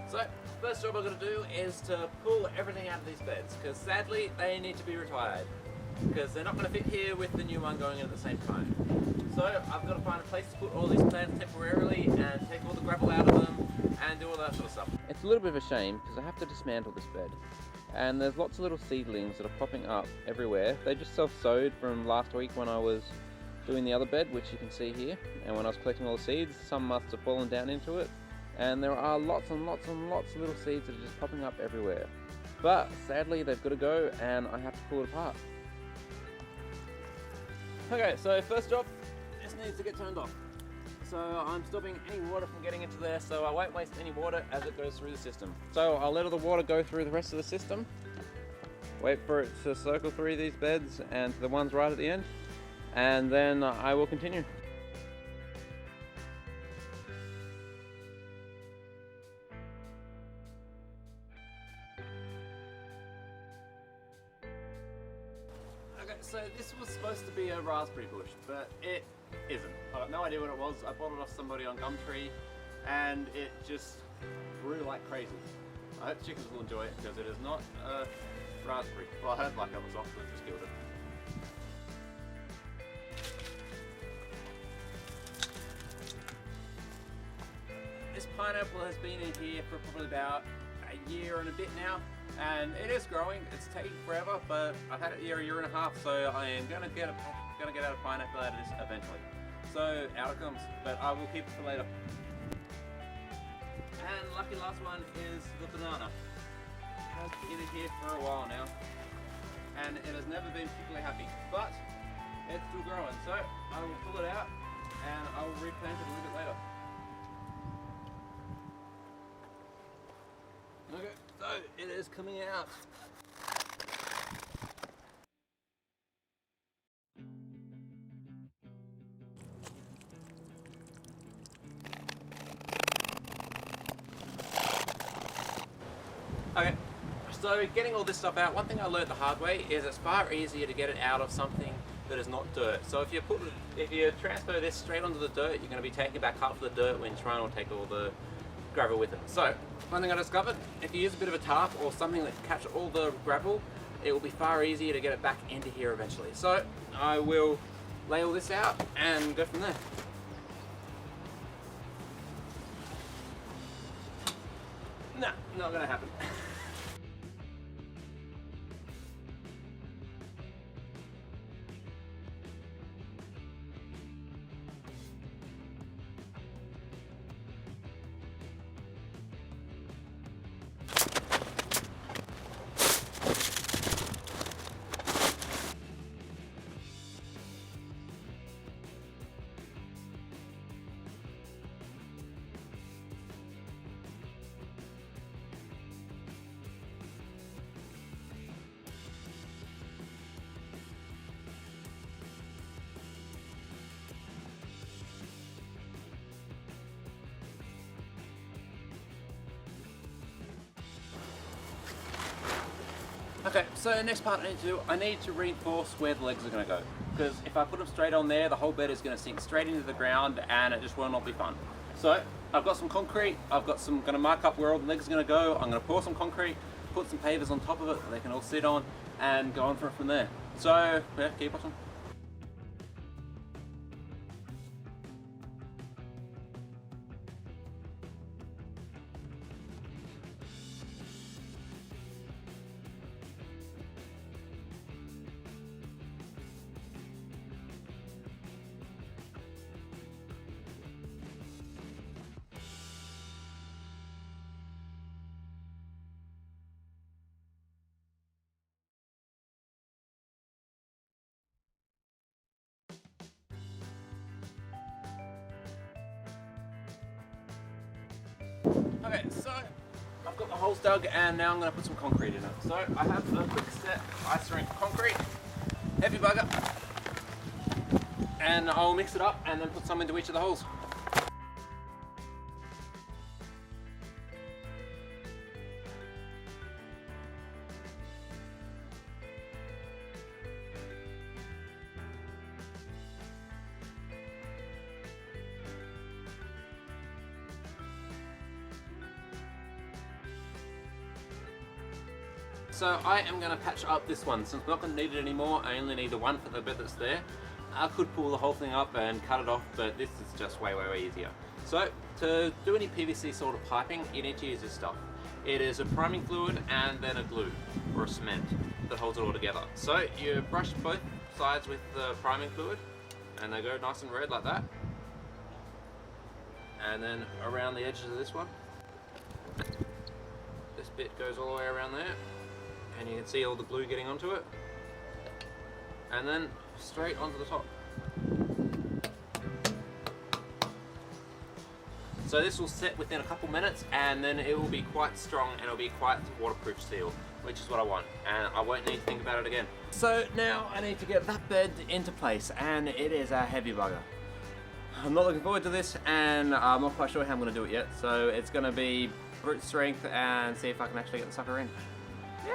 So, first job I'm going to do is to pull everything out of these beds, because sadly they need to be retired, because they're not going to fit here with the new one going in at the same time. So I've got to find a place to put all these plants temporarily and take all the gravel out of them and do all that sort of stuff. It's a little bit of a shame because I have to dismantle this bed, and there's lots of little seedlings that are popping up everywhere. They just self-sowed from last week when I was doing the other bed, which you can see here, and when I was collecting all the seeds, some must have fallen down into it. And there are lots and lots and lots of little seeds that are just popping up everywhere. But sadly they've got to go and I have to pull it apart. Okay, so first job, this needs to get turned off. So I'm stopping any water from getting into there, so I won't waste any water as it goes through the system. So I'll let all the water go through the rest of the system, wait for it to circle through these beds and to the ones right at the end, and then I will continue. So this was supposed to be a raspberry bush, but it isn't. I got no idea what it was. I bought it off somebody on Gumtree and it just grew like crazy. I hope chickens will enjoy it because it is not a raspberry. Well, I heard like it was off, but just killed it. This pineapple has been in here for probably about a year and a bit now. And it is growing. It's taking forever, but I've had it here a year and a half, so I am gonna get out a pineapple out of this eventually. So out it comes, but I will keep it for later. And lucky last one is the banana. It has been in here for a while now, and it has never been particularly happy, but it's still growing. So I will pull it out, and I will replant it a little bit later. Okay, so it is coming out. Okay, so getting all this stuff out, one thing I learned the hard way is it's far easier to get it out of something that is not dirt. So if you transfer this straight onto the dirt, you're going to be taking back half of the dirt when trying to take all the gravel with it. So one thing I discovered, if you use a bit of a tarp or something that catch all the gravel, it will be far easier to get it back into here eventually. So I will lay all this out and go from there. Nah, not gonna happen. Okay, so next part I need to reinforce where the legs are going to go, because if I put them straight on there, the whole bed is going to sink straight into the ground and it just will not be fun. So I've got some concrete, going to mark up where all the legs are going to go. I'm going to pour some concrete, put some pavers on top of it that they can all sit on and go on from there. So yeah, keep watching. Okay, so I've got the holes dug and now I'm going to put some concrete in it. So I have a quick set of ice rink concrete, heavy bugger, and I'll mix it up and then put some into each of the holes. so I am going to patch up this one. Since I'm not going to need it anymore, I only need the one for the bit that's there. I could pull the whole thing up and cut it off, but this is just way easier. So, to do any PVC sort of piping, you need to use this stuff. It is a priming fluid and then a glue, or a cement, that holds it all together. So, you brush both sides with the priming fluid, and they go nice and red like that. And then around the edges of this one. This bit goes all the way around there, and you can see all the glue getting onto it. And then straight onto the top. So this will set within a couple minutes, and then it will be quite strong and it'll be quite waterproof seal, which is what I want, and I won't need to think about it again. So now I need to get that bed into place, and it is a heavy bugger. I'm not looking forward to this, and I'm not quite sure how I'm going to do it yet, so it's going to be brute strength and see if I can actually get the sucker in. Yay!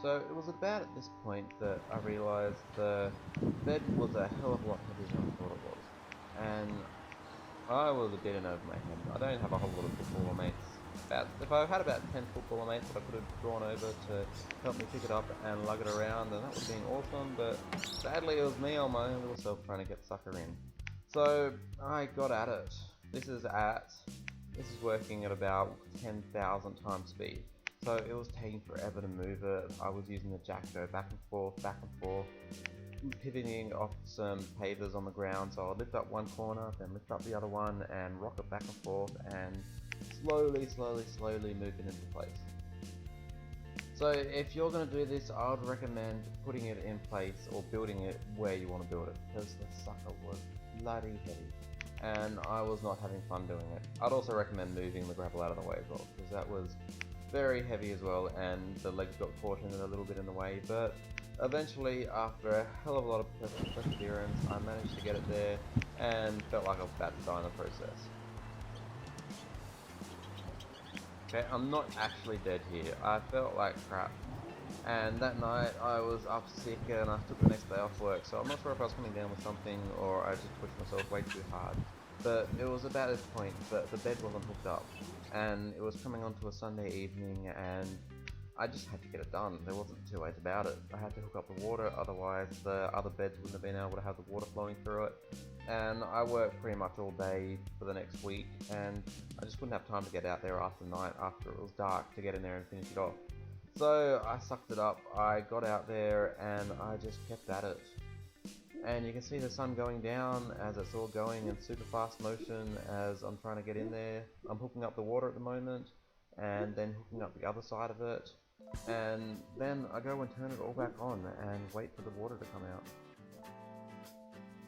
So it was about at this point that I realised the bed was a hell of a lot heavier than I thought it was. And I was a bit in over my head. I don't have a whole lot of footballer mates. If I had about 10 footballer mates that I could have drawn over to help me pick it up and lug it around, then that would have been awesome, but sadly it was me on my own little self trying to get the sucker in. So I got at it. This is working at about 10,000 times speed. So it was taking forever to move it. I was using the jack to go back and forth, pivoting off some pavers on the ground. So I'll lift up one corner, then lift up the other one, and rock it back and forth, and slowly move it into place. So if you're going to do this, I would recommend putting it in place or building it where you want to build it, because the sucker was bloody heavy, and I was not having fun doing it. I'd also recommend moving the gravel out of the way as well, because that was very heavy as well, and the legs got caught in it a little bit in the way, but eventually, after a hell of a lot of perseverance, I managed to get it there and felt like I was about to die in the process. Okay, I'm not actually dead here. I felt like crap, and that night I was up sick and I took the next day off work, so I'm not sure if I was coming down with something or I just pushed myself way too hard. But it was about this point that the bed wasn't hooked up, and it was coming onto a Sunday evening, and I just had to get it done. There wasn't two ways about it. I had to hook up the water, otherwise the other beds wouldn't have been able to have the water flowing through it. And I worked pretty much all day for the next week, and I just wouldn't have time to get out there after night, after it was dark, to get in there and finish it off. So I sucked it up, I got out there, and I just kept at it. And you can see the sun going down as it's all going in super fast motion as I'm trying to get in there. I'm hooking up the water at the moment, and then hooking up the other side of it, and then I go and turn it all back on and wait for the water to come out.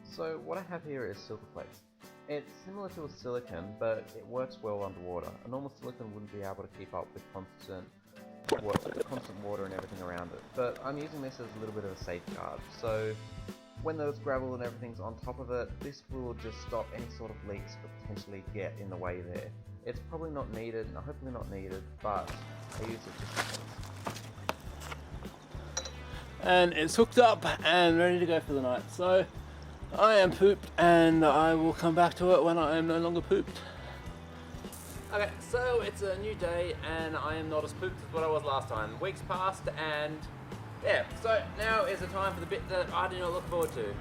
So what I have here is silver plates. It's similar to a silicone, but it works well underwater. A normal silicone wouldn't be able to keep up with constant water and everything around it, but I'm using this as a little bit of a safeguard. So when there's gravel and everything's on top of it, this will just stop any sort of leaks that potentially get in the way there. It's probably not needed, and hopefully not needed, but I use it just in case. And it's hooked up and ready to go for the night. So I am pooped, and I will come back to it when I am no longer pooped. Okay, so it's a new day, and I am not as pooped as what I was last time. Weeks passed, and yeah, so now is the time for the bit that I do not look forward to.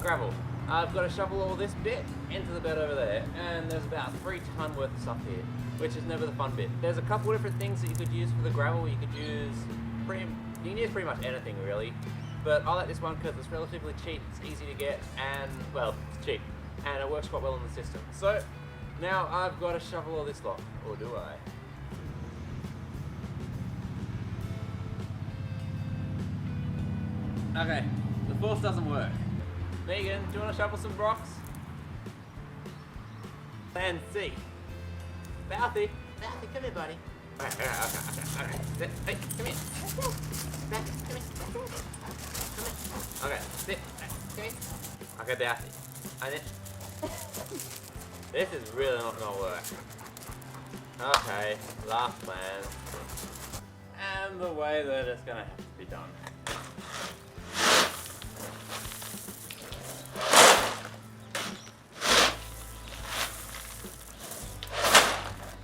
Gravel. I've got to shovel all this bit into the bed over there, and there's about 3 ton worth of stuff here, which is never the fun bit. There's a couple different things that you could use for the gravel. You can use pretty much anything really, but I like this one because it's relatively cheap, it's easy to get, and well, it's cheap, and it works quite well in the system. So now I've got to shovel all this lot, or do I? Okay, the force doesn't work. Megan, do you want to shovel some rocks? Plan C. Bouthy, come here, buddy. Okay. Sit. Hey, come here. Back, come here. Come here. Okay, sit. Come here. Okay, Bouthy. This is really not gonna work. Okay, last plan. And the way that it's gonna have to be done.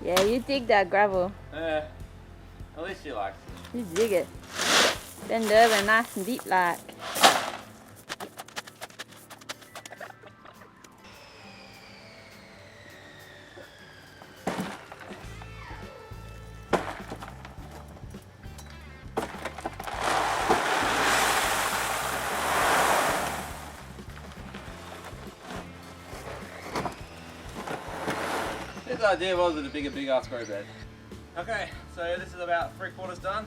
Yeah, you dig that gravel. At least she likes it. You dig it. Bend over nice and deep like. His idea was with a big ass grow bed. Okay, so this is about 3/4 done.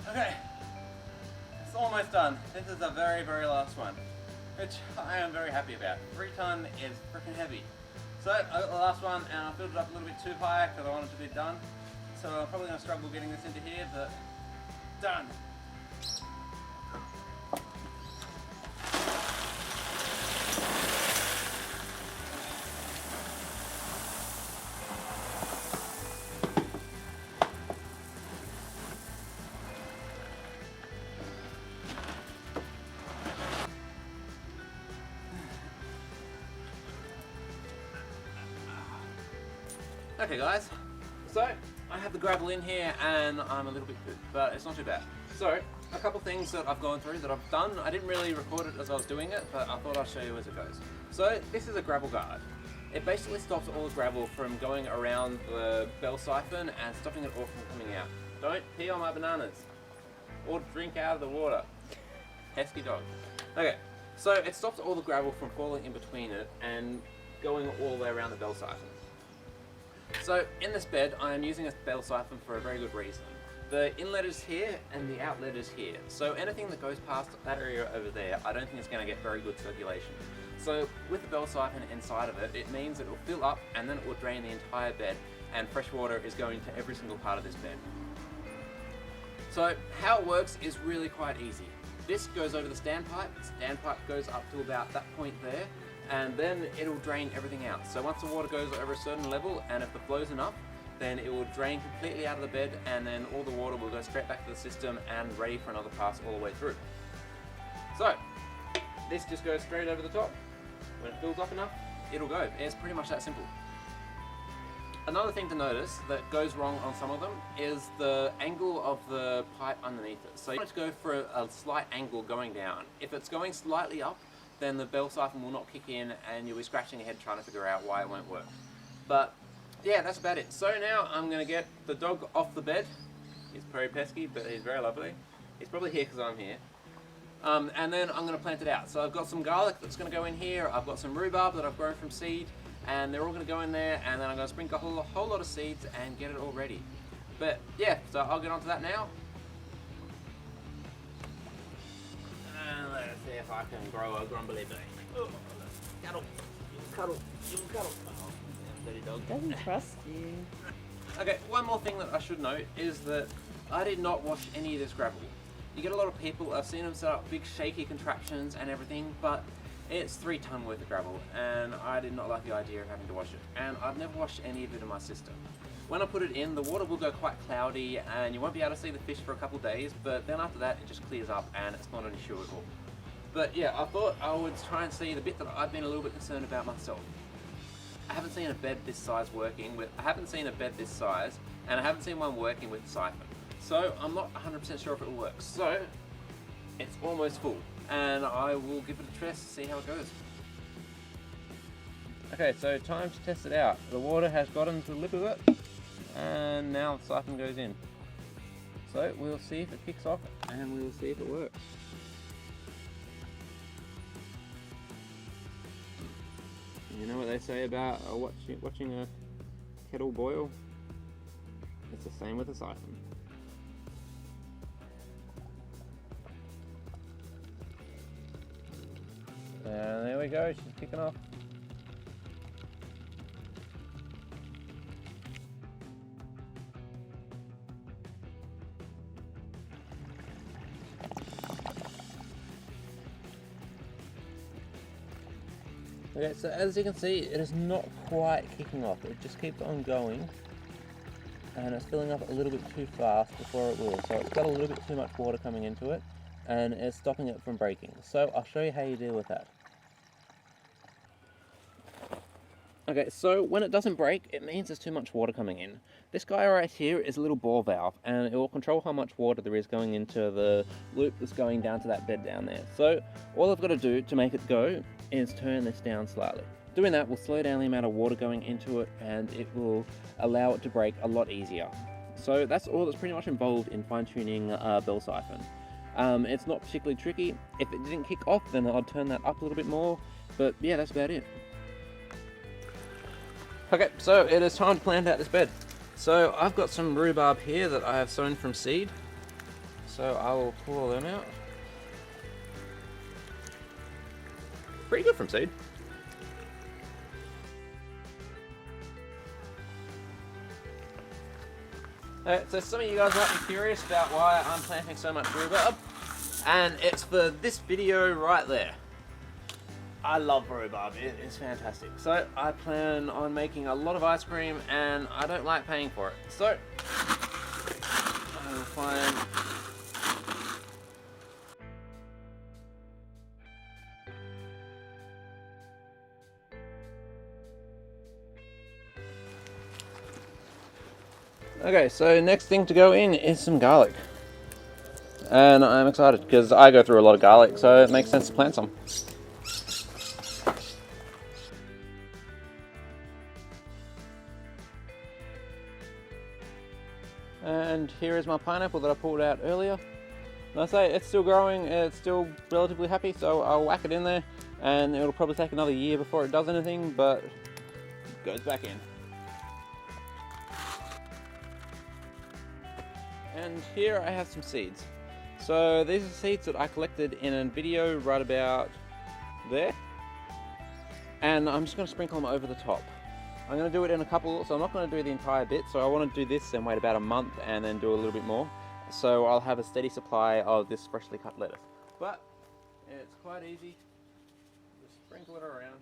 Okay, it's almost done. This is the very last one, which I am very happy about. 3 ton is freaking heavy. So I got the last one and I filled it up a little bit too high because I wanted to be done. So I'm probably going to struggle getting this into here, but done. Okay guys, so I have the gravel in here and I'm a little bit pooped, but it's not too bad. So, a couple things that I've gone through that I've done. I didn't really record it as I was doing it, but I thought I'd show you as it goes. So, this is a gravel guard. It basically stops all the gravel from going around the bell siphon and stopping it all from coming out. Don't pee on my bananas or drink out of the water. Pesky dog. Okay, so it stops all the gravel from falling in between it and going all the way around the bell siphon. So in this bed, I am using a bell siphon for a very good reason. The inlet is here and the outlet is here. So anything that goes past that area over there, I don't think it's going to get very good circulation. So with the bell siphon inside of it, it means it will fill up and then it will drain the entire bed, and fresh water is going to every single part of this bed. So how it works is really quite easy. This goes over the standpipe goes up to about that point there, and then it'll drain everything out. So once the water goes over a certain level, and if the flow's enough, then it will drain completely out of the bed, and then all the water will go straight back to the system and ready for another pass all the way through. So this just goes straight over the top. When it fills up enough, it'll go. It's pretty much that simple. Another thing to notice that goes wrong on some of them is the angle of the pipe underneath it. So you want it to go for a slight angle going down. If it's going slightly up, then the bell siphon will not kick in and you'll be scratching your head trying to figure out why it won't work. But yeah, that's about it. So now I'm going to get the dog off the bed. He's very pesky, but he's very lovely. He's probably here because I'm here. And then I'm going to plant it out. So I've got some garlic that's going to go in here. I've got some rhubarb that I've grown from seed, and they're all going to go in there, and then I'm going to sprinkle a whole lot of seeds and get it all ready. But yeah, so I'll get onto that now. And let's see if I can grow a grumbly bee. Oh, cuddle, cuddle, cuddle. Oh, dirty dog. Doesn't trust you. Okay, one more thing that I should note is that I did not wash any of this gravel. You get a lot of people, I've seen them set up big shaky contraptions and everything, but it's 3 ton worth of gravel, and I did not like the idea of having to wash it. And I've never washed any of it in my system. When I put it in, the water will go quite cloudy and you won't be able to see the fish for a couple of days, but then after that it just clears up and it's not an issue at all. But yeah, I thought I would try and see the bit that I've been a little bit concerned about myself. I haven't seen a bed this size working with, I haven't seen a bed this size, and I haven't seen one working with the siphon. So I'm not 100% sure if it will work. So it's almost full, and I will give it a test to see how it goes. Okay, so time to test it out. The water has gotten to the lip of it, and now the siphon goes in. So we'll see if it kicks off, and we'll see if it works. You know what they say about watching a kettle boil? It's the same with a siphon. And there we go, she's kicking off. Okay, so as you can see, it is not quite kicking off. It just keeps on going, and it's filling up a little bit too fast before it will. So it's got a little bit too much water coming into it, and it's stopping it from breaking. So I'll show you how you deal with that. Okay, so when it doesn't break, it means there's too much water coming in. This guy right here is a little bore valve, and it will control how much water there is going into the loop that's going down to that bed down there. So all I've got to do to make it go is turn this down slightly. Doing that will slow down the amount of water going into it, and it will allow it to break a lot easier. So that's all that's pretty much involved in fine-tuning a bell siphon. It's not particularly tricky. If it didn't kick off, then I'd turn that up a little bit more, but yeah, that's about it. Okay, so it is time to plant out this bed. So I've got some rhubarb here that I have sown from seed. So I will pull all them out. Pretty good from seed. So some of you guys might be curious about why I'm planting so much rhubarb, and it's for this video right there. I love rhubarb, it is fantastic. So I plan on making a lot of ice cream, and I don't like paying for it. So I will find okay, so next thing to go in is some garlic. And I'm excited because I go through a lot of garlic, so it makes sense to plant some. And here is my pineapple that I pulled out earlier. And I say it's still growing, it's still relatively happy, so I'll whack it in there, and it'll probably take another year before it does anything, but it goes back in. And here I have some seeds. So these are seeds that I collected in a video right about there, and I'm just going to sprinkle them over the top. I'm going to do it in a couple, so I'm not going to do the entire bit, so I want to do this and wait about a month and then do a little bit more. So I'll have a steady supply of this freshly cut lettuce. But it's quite easy, just sprinkle it around.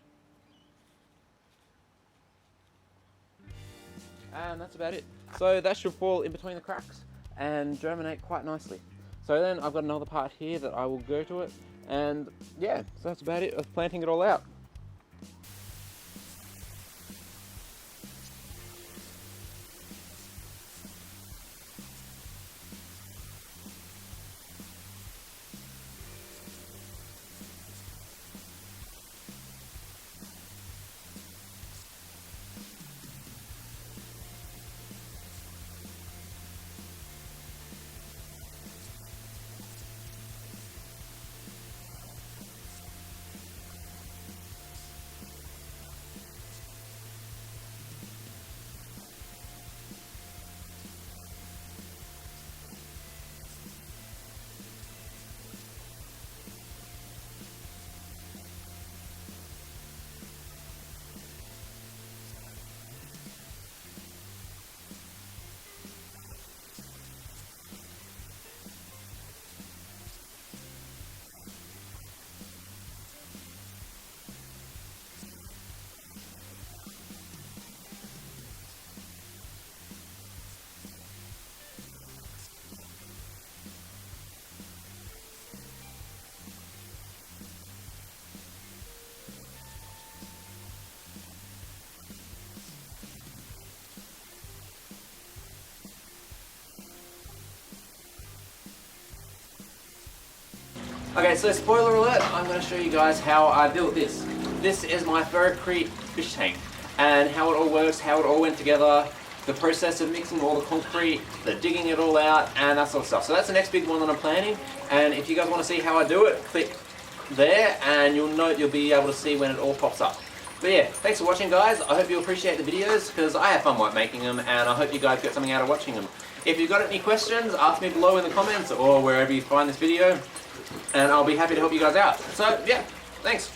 And that's about it. So that should fall in between the cracks and germinate quite nicely. So then I've got another part here that I will go to it, and yeah, so that's about it of planting it all out. Okay, so spoiler alert, I'm going to show you guys how I built this. This is my ferrocrete fish tank, and how it all works, how it all went together, the process of mixing all the concrete, the digging it all out, and that sort of stuff. So that's the next big one that I'm planning, and if you guys want to see how I do it, click there, and you'll be able to see when it all pops up. But yeah, thanks for watching, guys. I hope you appreciate the videos, because I have fun while making them, and I hope you guys get something out of watching them. If you've got any questions, ask me below in the comments, or wherever you find this video, and I'll be happy to help you guys out. So yeah, thanks.